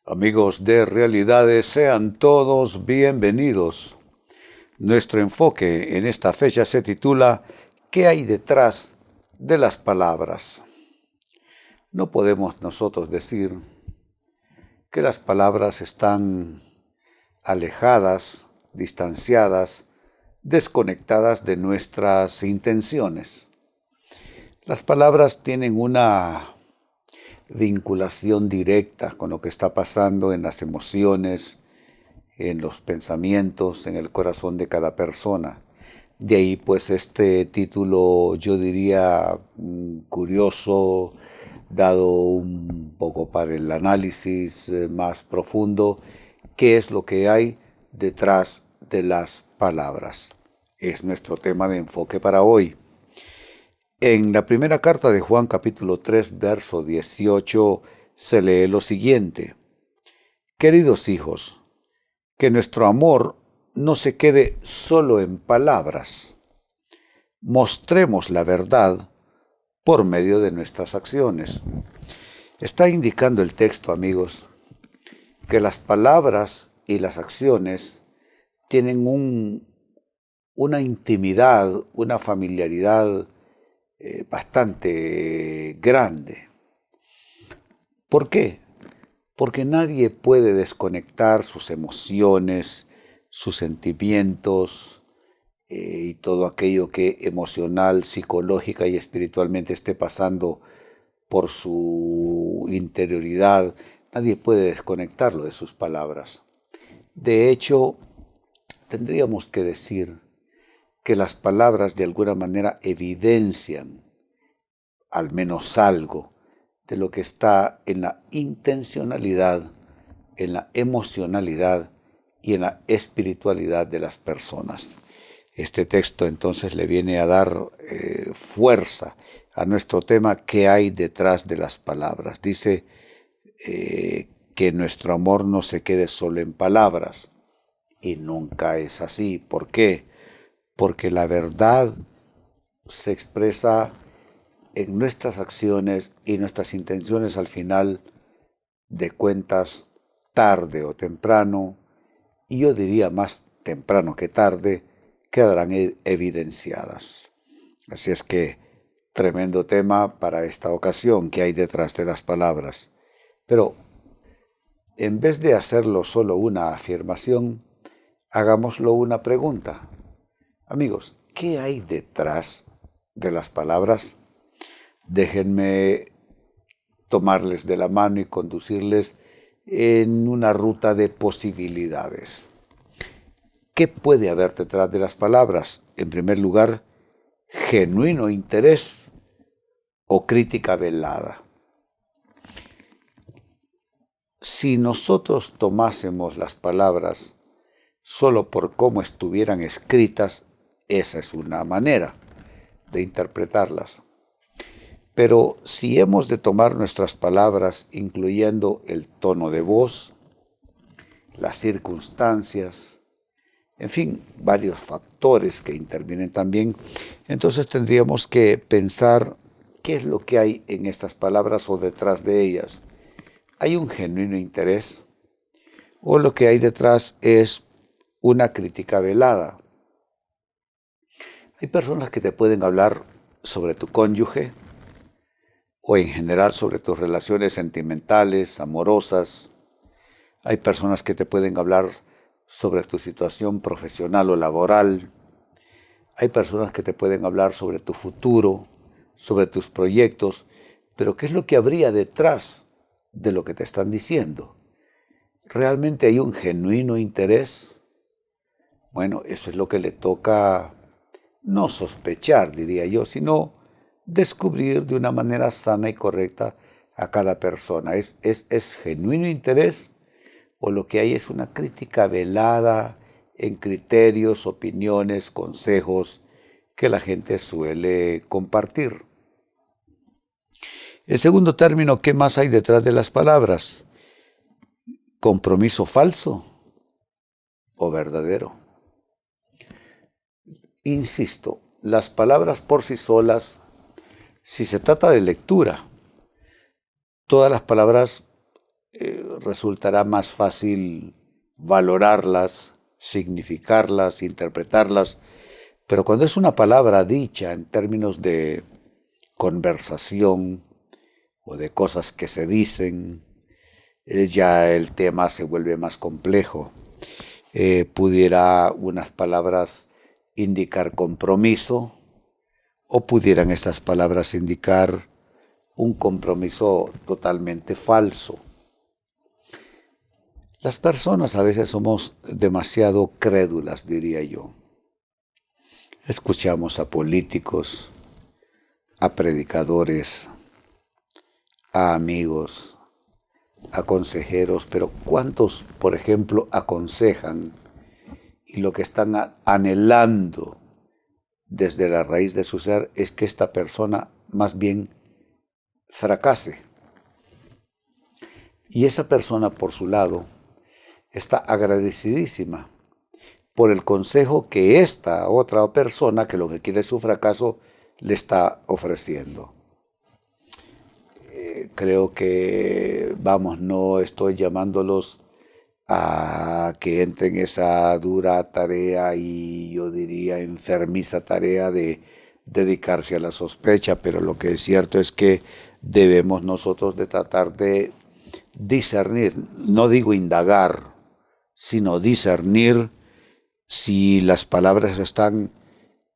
Amigos de Realidades, sean todos bienvenidos. Nuestro enfoque en esta fecha se titula ¿Qué hay detrás de las palabras? No podemos nosotros decir que las palabras están alejadas, distanciadas, desconectadas de nuestras intenciones. Las palabras tienen una vinculación directa con lo que está pasando en las emociones, en los pensamientos, en el corazón de cada persona. De ahí pues este título, yo diría, curioso, dado un poco para el análisis más profundo, qué es lo que hay detrás de las palabras. Es nuestro tema de enfoque para hoy. En la primera carta de Juan capítulo 3, verso 18, se lee lo siguiente: Queridos hijos, que nuestro amor no se quede solo en palabras. Mostremos la verdad por medio de nuestras acciones. Está indicando el texto, amigos, que las palabras y las acciones tienen una intimidad, una familiaridad bastante grande. ¿Por qué? Porque nadie puede desconectar sus emociones, sus sentimientos y todo aquello que emocional, psicológica y espiritualmente esté pasando por su interioridad. Nadie puede desconectarlo de sus palabras. De hecho, tendríamos que decir que las palabras de alguna manera evidencian al menos algo de lo que está en la intencionalidad, en la emocionalidad y en la espiritualidad de las personas. Este texto entonces le viene a dar fuerza a nuestro tema, ¿qué hay detrás de las palabras? Dice que nuestro amor no se quede solo en palabras, y nunca es así. ¿Por qué? Porque la verdad se expresa en nuestras acciones y nuestras intenciones al final de cuentas, tarde o temprano, y yo diría más temprano que tarde, quedarán evidenciadas. Así es que, tremendo tema para esta ocasión, que hay detrás de las palabras. Pero, en vez de hacerlo solo una afirmación, hagámoslo una pregunta. Amigos, ¿qué hay detrás de las palabras? Déjenme tomarles de la mano y conducirles en una ruta de posibilidades. ¿Qué puede haber detrás de las palabras? En primer lugar, genuino interés o crítica velada. Si nosotros tomásemos las palabras solo por cómo estuvieran escritas, esa es una manera de interpretarlas. Pero si hemos de tomar nuestras palabras incluyendo el tono de voz, las circunstancias, en fin, varios factores que intervienen también, entonces tendríamos que pensar qué es lo que hay en estas palabras o detrás de ellas. ¿Hay un genuino interés? ¿O lo que hay detrás es una crítica velada? Hay personas que te pueden hablar sobre tu cónyuge, o en general sobre tus relaciones sentimentales, amorosas. Hay personas que te pueden hablar sobre tu situación profesional o laboral. Hay personas que te pueden hablar sobre tu futuro, sobre tus proyectos. Pero ¿qué es lo que habría detrás de lo que te están diciendo? ¿Realmente hay un genuino interés? Bueno, eso es lo que le toca no sospechar, diría yo, sino descubrir de una manera sana y correcta a cada persona. ¿Es genuino interés o lo que hay es una crítica velada en criterios, opiniones, consejos que la gente suele compartir? El segundo término, ¿qué más hay detrás de las palabras? ¿Compromiso falso o verdadero? Insisto, las palabras por sí solas, si se trata de lectura, todas las palabras resultará más fácil valorarlas, significarlas, interpretarlas, pero cuando es una palabra dicha en términos de conversación o de cosas que se dicen, ya el tema se vuelve más complejo. Pudiera unas palabras indicar compromiso o pudieran estas palabras indicar un compromiso totalmente falso. Las personas a veces somos demasiado crédulas, diría yo. Escuchamos a políticos, a predicadores, a amigos, a consejeros, pero ¿cuántos, por ejemplo, aconsejan y lo que están anhelando desde la raíz de su ser es que esta persona más bien fracase? Y esa persona, por su lado, está agradecidísima por el consejo que esta otra persona, que lo que quiere es su fracaso, le está ofreciendo. Creo que, no estoy llamándolos a que entren en esa dura tarea y yo diría enfermiza tarea de dedicarse a la sospecha, pero lo que es cierto es que debemos nosotros de tratar de discernir, no digo indagar, sino discernir si las palabras están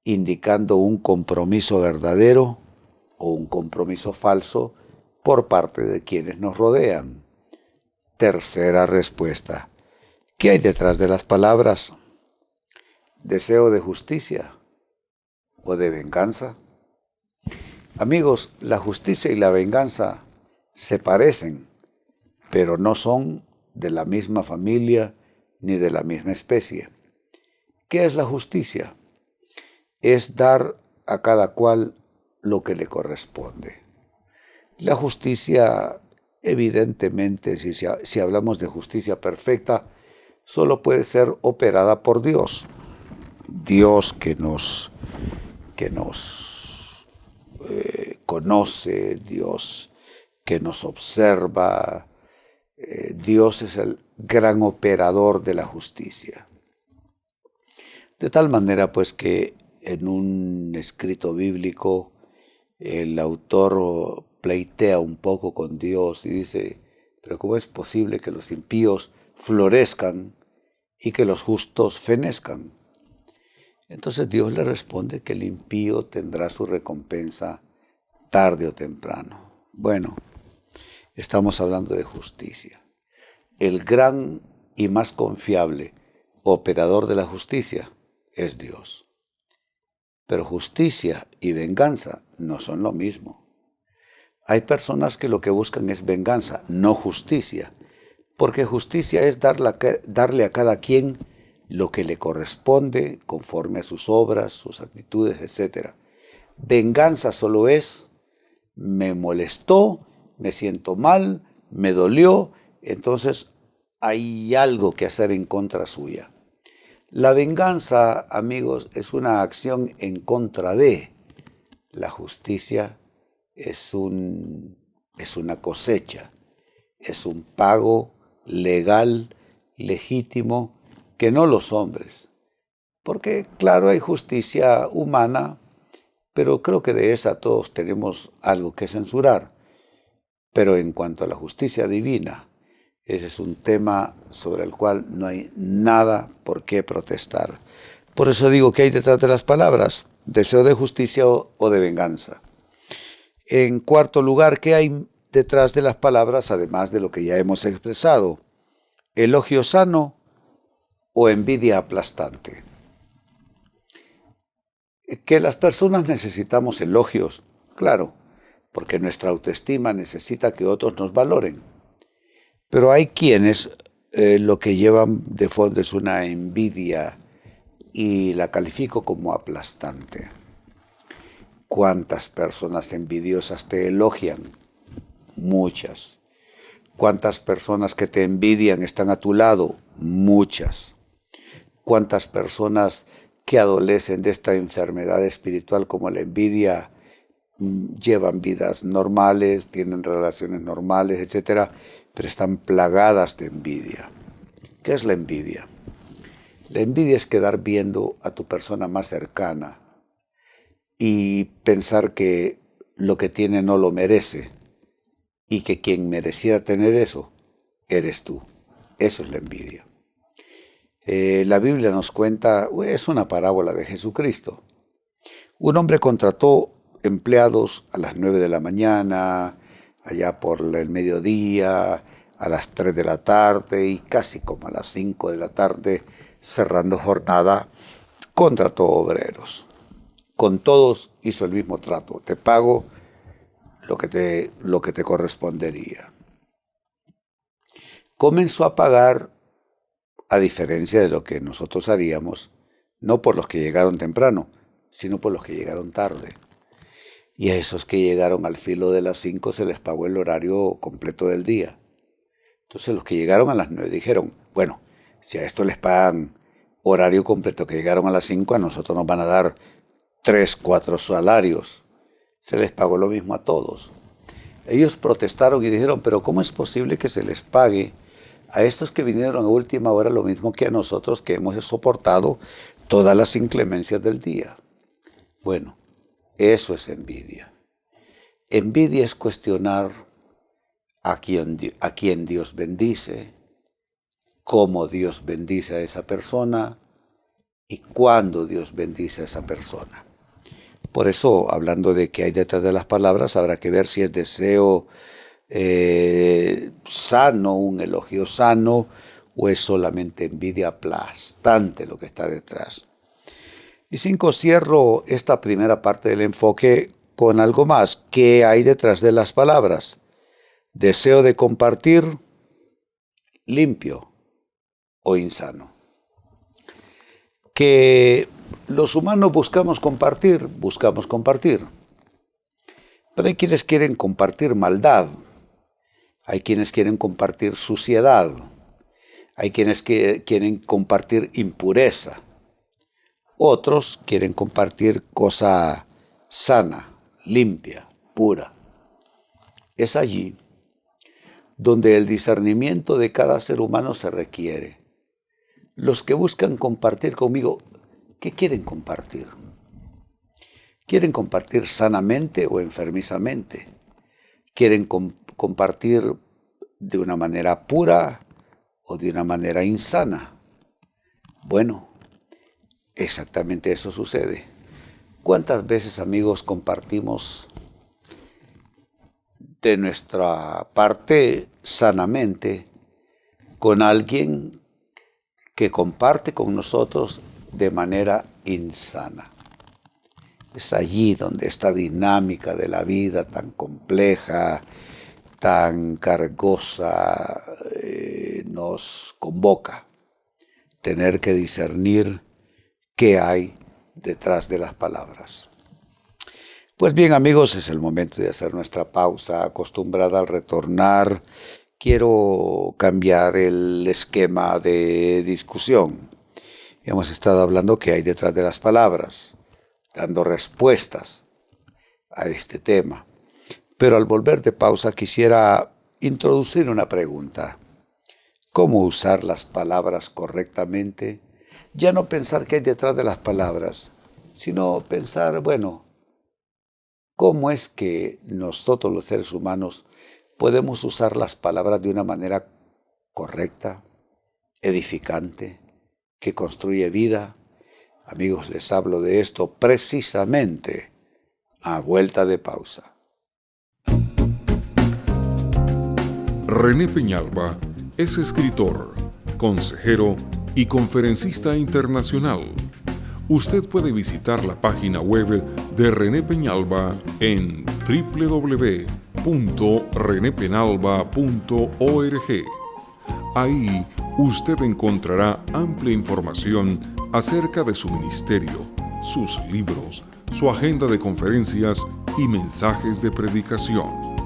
indicando un compromiso verdadero o un compromiso falso por parte de quienes nos rodean. Tercera respuesta. ¿Qué hay detrás de las palabras? ¿Deseo de justicia o de venganza? Amigos, la justicia y la venganza se parecen, pero no son de la misma familia ni de la misma especie. ¿Qué es la justicia? Es dar a cada cual lo que le corresponde. La justicia, evidentemente, si hablamos de justicia perfecta, solo puede ser operada por Dios. Dios que nos conoce, Dios que nos observa, Dios es el gran operador de la justicia. De tal manera pues que en un escrito bíblico el autor pleitea un poco con Dios y dice, pero ¿cómo es posible que los impíos florezcan y que los justos fenezcan? Entonces Dios le responde que el impío tendrá su recompensa tarde o temprano. Bueno, estamos hablando de justicia. El gran y más confiable operador de la justicia es Dios. Pero justicia y venganza no son lo mismo. Hay personas que lo que buscan es venganza, no justicia, porque justicia es darle a cada quien lo que le corresponde conforme a sus obras, sus actitudes, etc. Venganza solo es, me molestó, me siento mal, me dolió, entonces hay algo que hacer en contra suya. La venganza, amigos, es una acción en contra de. La justicia es una cosecha, es un pago legal, legítimo, que no los hombres. Porque, claro, hay justicia humana, pero creo que de esa todos tenemos algo que censurar. Pero en cuanto a la justicia divina, ese es un tema sobre el cual no hay nada por qué protestar. Por eso digo que hay detrás de las palabras, deseo de justicia o de venganza. En cuarto lugar, ¿qué hay detrás de las palabras, además de lo que ya hemos expresado? ¿Elogio sano o envidia aplastante? Que las personas necesitamos elogios, claro, porque nuestra autoestima necesita que otros nos valoren. Pero hay quienes lo que llevan de fondo es una envidia y la califico como aplastante. ¿Cuántas personas envidiosas te elogian? Muchas. ¿Cuántas personas que te envidian están a tu lado? Muchas. ¿Cuántas personas que adolecen de esta enfermedad espiritual como la envidia llevan vidas normales, tienen relaciones normales, etcétera, pero están plagadas de envidia. ¿Qué es la envidia? La envidia es quedar viendo a tu persona más cercana y pensar que lo que tiene no lo merece y que quien mereciera tener eso eres tú. Eso es la envidia. La Biblia nos cuenta, es una parábola de Jesucristo. Un hombre contrató empleados a las 9 de la mañana, allá por el mediodía, a las 3 de la tarde y casi como a las 5 de la tarde, cerrando jornada, contrató obreros. Con todos hizo el mismo trato. Te pago lo que te correspondería. Comenzó a pagar, a diferencia de lo que nosotros haríamos, no por los que llegaron temprano, sino por los que llegaron tarde. Y a esos que llegaron al filo de las 5 se les pagó el horario completo del día. Entonces los que llegaron a las 9 dijeron, bueno, si a esto les pagan horario completo que llegaron a las 5, a nosotros nos van a dar 3, 4 salarios. Se les pagó lo mismo a todos. Ellos protestaron y dijeron, pero ¿cómo es posible que se les pague a estos que vinieron a última hora lo mismo que a nosotros que hemos soportado todas las inclemencias del día? Bueno, eso es envidia. Envidia es cuestionar a quien Dios bendice, cómo Dios bendice a esa persona y cuándo Dios bendice a esa persona. Por eso, hablando de qué hay detrás de las palabras, habrá que ver si es deseo sano, un elogio sano, o es solamente envidia aplastante lo que está detrás. Y cierro esta primera parte del enfoque con algo más. ¿Qué hay detrás de las palabras? Deseo de compartir, limpio o insano. Que los humanos buscamos compartir. Pero hay quienes quieren compartir maldad. Hay quienes quieren compartir suciedad. Hay quienes quieren compartir impureza. Otros quieren compartir cosa sana, limpia, pura. Es allí donde el discernimiento de cada ser humano se requiere. Los que buscan compartir conmigo, ¿qué quieren compartir? ¿Quieren compartir sanamente o enfermizamente? ¿Quieren compartir de una manera pura o de una manera insana? Bueno, exactamente eso sucede. ¿Cuántas veces, amigos, compartimos de nuestra parte sanamente con alguien que comparte con nosotros de manera insana? Es allí donde esta dinámica de la vida tan compleja, tan cargosa, nos convoca. Tener que discernir qué hay detrás de las palabras. Pues bien, amigos, es el momento de hacer nuestra pausa acostumbrada al retornar. Quiero cambiar el esquema de discusión. Hemos estado hablando qué hay detrás de las palabras, dando respuestas a este tema. Pero al volver de pausa quisiera introducir una pregunta. ¿Cómo usar las palabras correctamente? Ya no pensar qué hay detrás de las palabras, sino pensar, bueno, ¿cómo es que nosotros los seres humanos podemos usar las palabras de una manera correcta, edificante, que construye vida? Amigos, les hablo de esto precisamente a vuelta de pausa. René Peñalba es escritor, consejero y conferencista internacional. Usted puede visitar la página web de René Peñalba en www.renepenalba.org. Ahí usted encontrará amplia información acerca de su ministerio, sus libros, su agenda de conferencias y mensajes de predicación.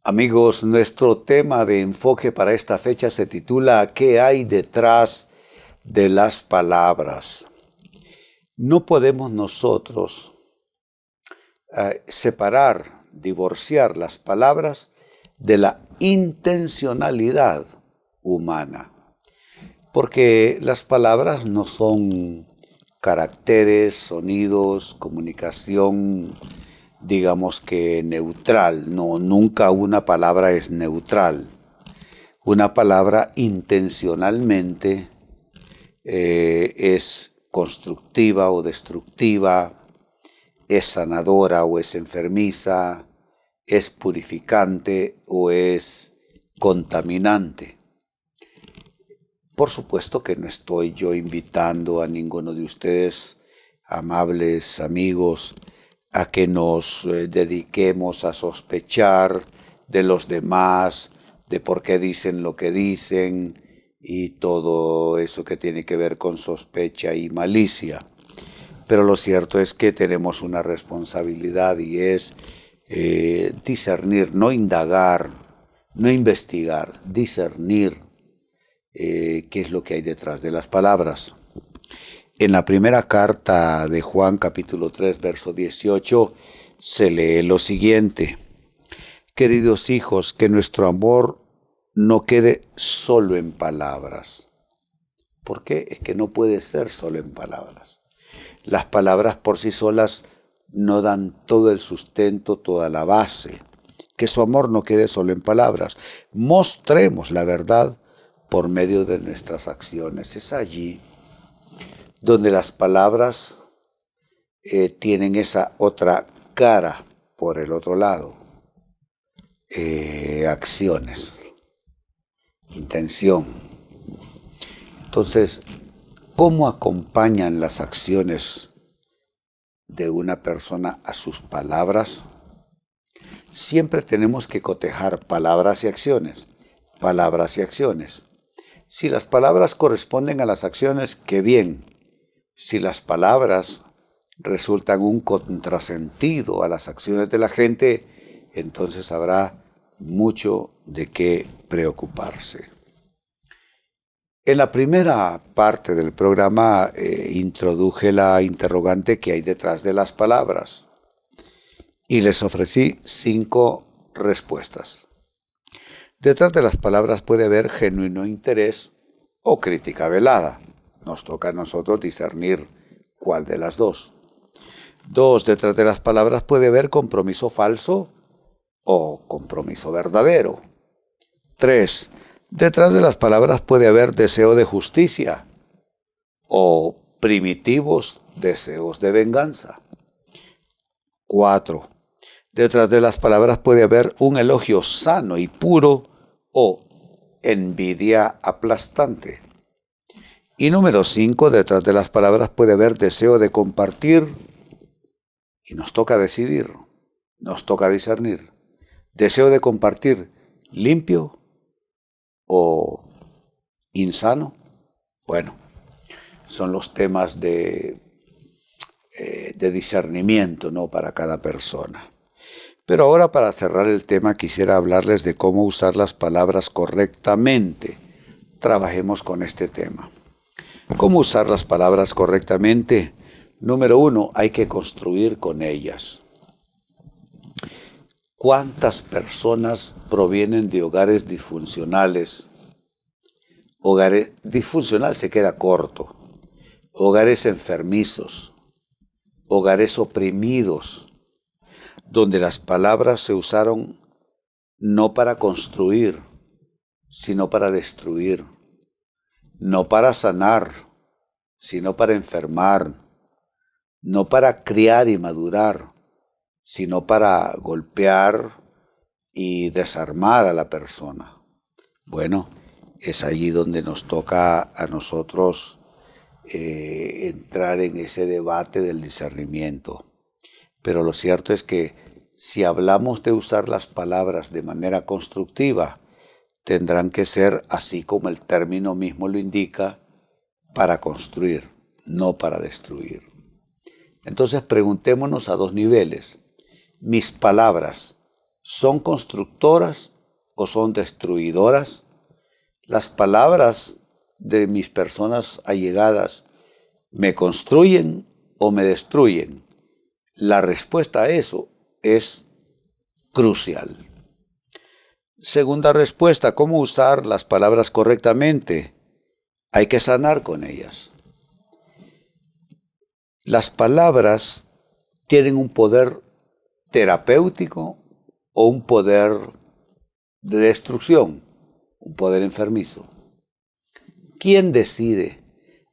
Amigos, nuestro tema de enfoque para esta fecha se titula ¿Qué hay detrás de las palabras? No podemos nosotros separar divorciar las palabras de la intencionalidad humana, porque las palabras no son caracteres, sonidos, comunicación, digamos que neutral. No, nunca una palabra es neutral. Una palabra intencionalmente es constructiva o destructiva, es sanadora o es enfermiza, es purificante o es contaminante. Por supuesto que no estoy yo invitando a ninguno de ustedes, amables amigos, a que nos dediquemos a sospechar de los demás, de por qué dicen lo que dicen y todo eso que tiene que ver con sospecha y malicia. Pero lo cierto es que tenemos una responsabilidad y es discernir, no indagar, no investigar, discernir qué es lo que hay detrás de las palabras. En la primera carta de Juan, capítulo 3, verso 18, se lee lo siguiente: queridos hijos, que nuestro amor no quede solo en palabras. ¿Por qué? Es que no puede ser solo en palabras. Las palabras por sí solas no dan todo el sustento, toda la base. Que su amor no quede solo en palabras. Mostremos la verdad por medio de nuestras acciones. Es allí donde las palabras tienen esa otra cara por el otro lado. Acciones, intención. Entonces, ¿cómo acompañan las acciones de una persona a sus palabras? Siempre tenemos que cotejar palabras y acciones, palabras y acciones. Si las palabras corresponden a las acciones, qué bien. Si las palabras resultan un contrasentido a las acciones de la gente, entonces habrá mucho de qué preocuparse. En la primera parte del programa introduje la interrogante que hay detrás de las palabras y les ofrecí 5 respuestas. Detrás de las palabras puede haber genuino interés o crítica velada. Nos toca a nosotros discernir cuál de las dos. 2. Detrás de las palabras puede haber compromiso falso o compromiso verdadero. 3. Detrás de las palabras puede haber deseo de justicia o primitivos deseos de venganza. 4. Detrás de las palabras puede haber un elogio sano y puro o envidia aplastante. Y número 5, detrás de las palabras puede haber deseo de compartir y nos toca decidir, nos toca discernir. Deseo de compartir limpio o insano. Bueno, son los temas de discernimiento, ¿no?, para cada persona. Pero ahora, para cerrar el tema, quisiera hablarles de cómo usar las palabras correctamente. Trabajemos con este tema. ¿Cómo usar las palabras correctamente? Número 1, hay que construir con ellas. ¿Cuántas personas provienen de hogares disfuncionales? Disfuncional se queda corto. Hogares enfermizos, hogares oprimidos, donde las palabras se usaron no para construir, sino para destruir, no para sanar, sino para enfermar, no para criar y madurar, sino para golpear y desarmar a la persona. Bueno, es allí donde nos toca a nosotros entrar en ese debate del discernimiento. Pero lo cierto es que si hablamos de usar las palabras de manera constructiva, tendrán que ser, así como el término mismo lo indica, para construir, no para destruir. Entonces preguntémonos a 2 niveles. ¿Mis palabras son constructoras o son destruidoras? ¿Las palabras de mis personas allegadas me construyen o me destruyen? La respuesta a eso es crucial. Segunda respuesta, ¿cómo usar las palabras correctamente? Hay que sanar con ellas. Las palabras tienen un poder terapéutico o un poder de destrucción, un poder enfermizo. ¿Quién decide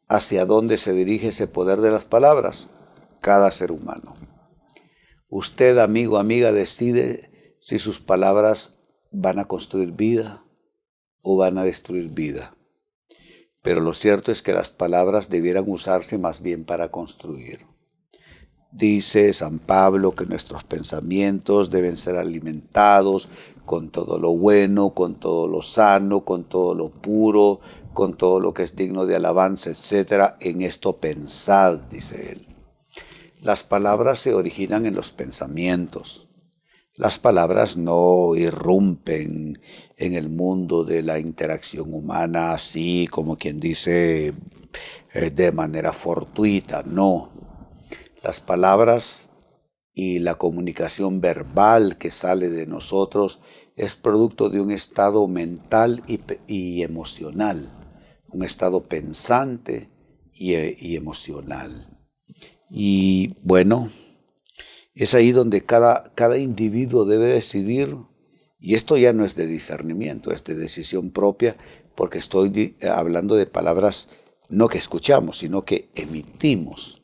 hacia dónde se dirige ese poder de las palabras? Cada ser humano. Usted, amigo, amiga, decide si sus palabras van a construir vida o van a destruir vida. Pero lo cierto es que las palabras debieran usarse más bien para construir. Dice San Pablo que nuestros pensamientos deben ser alimentados con todo lo bueno, con todo lo sano, con todo lo puro, con todo lo que es digno de alabanza, etc. En esto pensad, dice él. Las palabras se originan en los pensamientos. Las palabras no irrumpen en el mundo de la interacción humana así como quien dice de manera fortuita, no. Las palabras y la comunicación verbal que sale de nosotros es producto de un estado mental y emocional, un estado pensante y emocional. Y bueno, es ahí donde cada individuo debe decidir, y esto ya no es de discernimiento, es de decisión propia, porque estoy hablando de palabras no que escuchamos, sino que emitimos.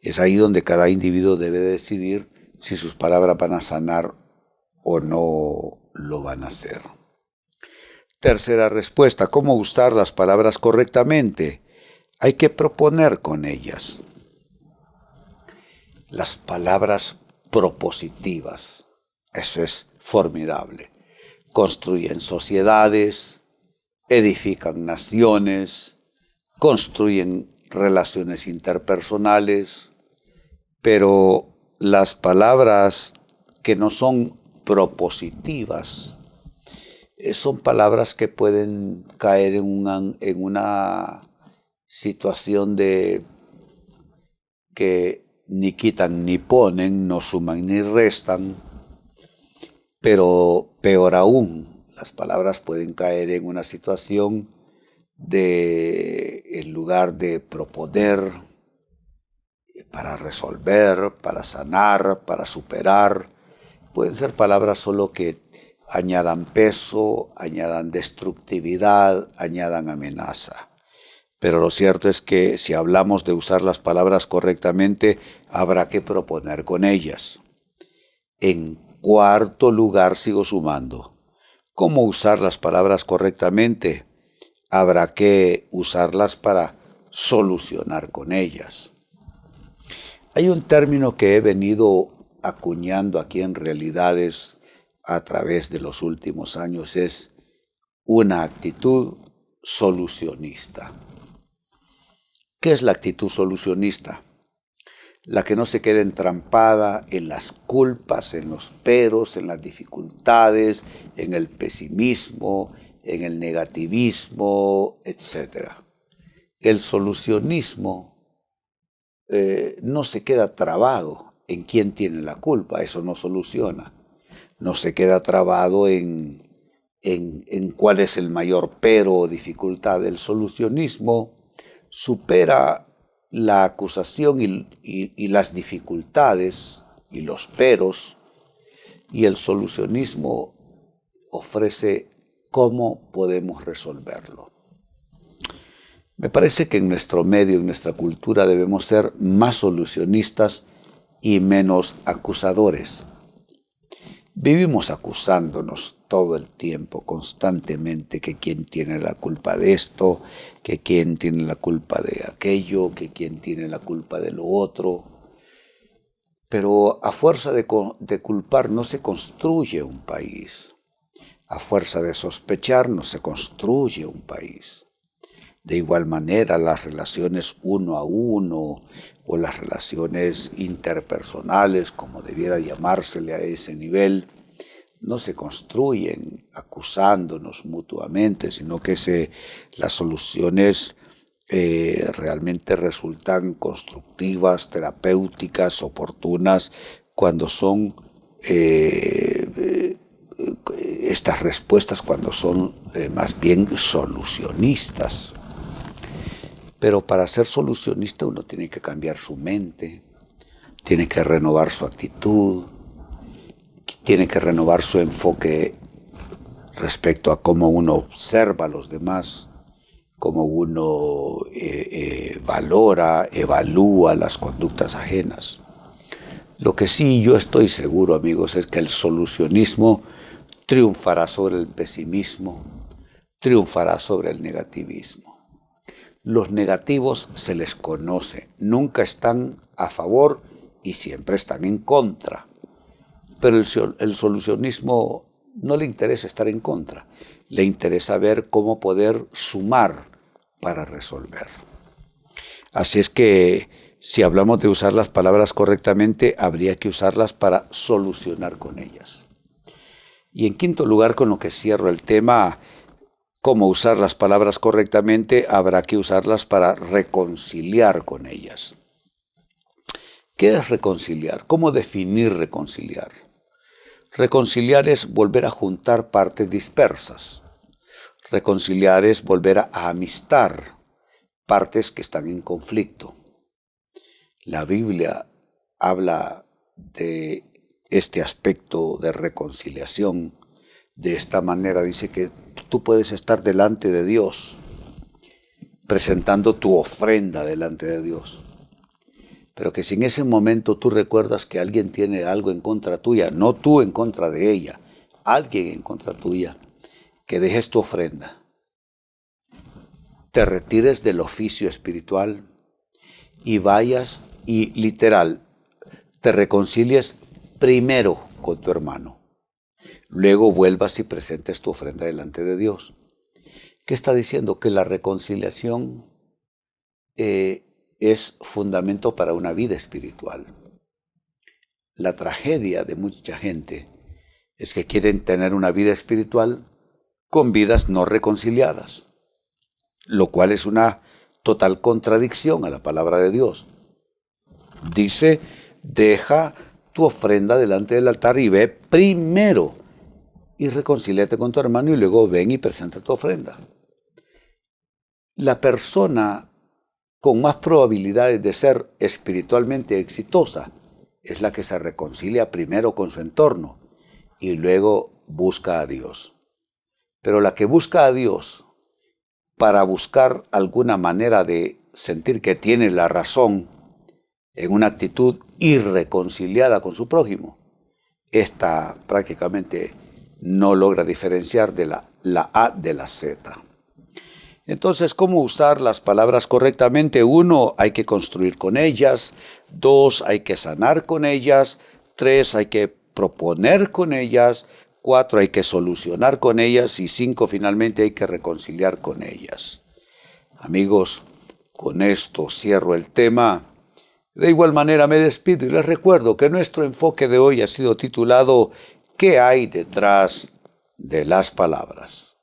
Es ahí donde cada individuo debe decidir si sus palabras van a sanar o no lo van a hacer. Tercera respuesta, ¿cómo usar las palabras correctamente? Hay que proponer con ellas. Las palabras propositivas, eso es formidable. Construyen sociedades, edifican naciones, construyen relaciones interpersonales, pero las palabras que no son propositivas son palabras que pueden caer en una situación de que ni quitan ni ponen, no suman ni restan, pero peor aún, las palabras pueden caer en una situación de, en lugar de proponer, para resolver, para sanar, para superar, pueden ser palabras solo que añadan peso, añadan destructividad, añadan amenaza. Pero lo cierto es que si hablamos de usar las palabras correctamente, habrá que proponer con ellas. En cuarto lugar, sigo sumando. ¿Cómo usar las palabras correctamente? Habrá que usarlas para solucionar con ellas. Hay un término que he venido acuñando aquí en Realidades a través de los últimos años, es una actitud solucionista. ¿Qué es la actitud solucionista? La que no se queda entrampada en las culpas, en los peros, en las dificultades, en el pesimismo, en el negativismo, etc. El solucionismo no se queda trabado en quién tiene la culpa, eso no soluciona. No se queda trabado en cuál es el mayor pero o dificultad. El solucionismo supera la acusación y las dificultades y los peros, y el solucionismo ofrece cómo podemos resolverlo. Me parece que en nuestro medio, en nuestra cultura, debemos ser más solucionistas y menos acusadores. Vivimos acusándonos todo el tiempo, constantemente, que quién tiene la culpa de esto, que quién tiene la culpa de aquello, que quién tiene la culpa de lo otro. Pero a fuerza de culpar no se construye un país. A fuerza de sospechar no se construye un país. De igual manera, las relaciones uno a uno o las relaciones interpersonales, como debiera llamársele a ese nivel, no se construyen acusándonos mutuamente, sino que las soluciones realmente resultan constructivas, terapéuticas, oportunas, cuando son estas respuestas cuando son más bien solucionistas. Pero para ser solucionista uno tiene que cambiar su mente, tiene que renovar su actitud, tiene que renovar su enfoque respecto a cómo uno observa a los demás, cómo uno valora, evalúa las conductas ajenas. Lo que sí yo estoy seguro, amigos, es que el solucionismo triunfará sobre el pesimismo, triunfará sobre el negativismo. Los negativos se les conoce, nunca están a favor y siempre están en contra. Pero el solucionismo no le interesa estar en contra, le interesa ver cómo poder sumar para resolver. Así es que si hablamos de usar las palabras correctamente, habría que usarlas para solucionar con ellas. Y en quinto lugar, con lo que cierro el tema, cómo usar las palabras correctamente, habrá que usarlas para reconciliar con ellas. ¿Qué es reconciliar? ¿Cómo definir reconciliar? Reconciliar es volver a juntar partes dispersas. Reconciliar es volver a amistar partes que están en conflicto. La Biblia habla de este aspecto de reconciliación de esta manera. Dice que tú puedes estar delante de Dios, presentando tu ofrenda delante de Dios. Pero que si en ese momento tú recuerdas que alguien tiene algo en contra tuya, no tú en contra de ella, alguien en contra tuya, que dejes tu ofrenda, te retires del oficio espiritual y vayas y literal te reconcilies primero con tu hermano. Luego vuelvas y presentes tu ofrenda delante de Dios. ¿Qué está diciendo? Que la reconciliación es fundamento para una vida espiritual. La tragedia de mucha gente es que quieren tener una vida espiritual con vidas no reconciliadas, lo cual es una total contradicción a la palabra de Dios. Dice, deja tu ofrenda delante del altar y ve primero y reconcíliate con tu hermano y luego ven y presenta tu ofrenda. La persona con más probabilidades de ser espiritualmente exitosa es la que se reconcilia primero con su entorno y luego busca a Dios. Pero la que busca a Dios para buscar alguna manera de sentir que tiene la razón en una actitud irreconciliada con su prójimo, esta prácticamente no logra diferenciar de la A de la Z. Entonces, ¿cómo usar las palabras correctamente? 1, hay que construir con ellas. 2, hay que sanar con ellas. 3, hay que proponer con ellas. 4, hay que solucionar con ellas. Y 5, finalmente, hay que reconciliar con ellas. Amigos, con esto cierro el tema. De igual manera me despido y les recuerdo que nuestro enfoque de hoy ha sido titulado ¿Qué hay detrás de las palabras?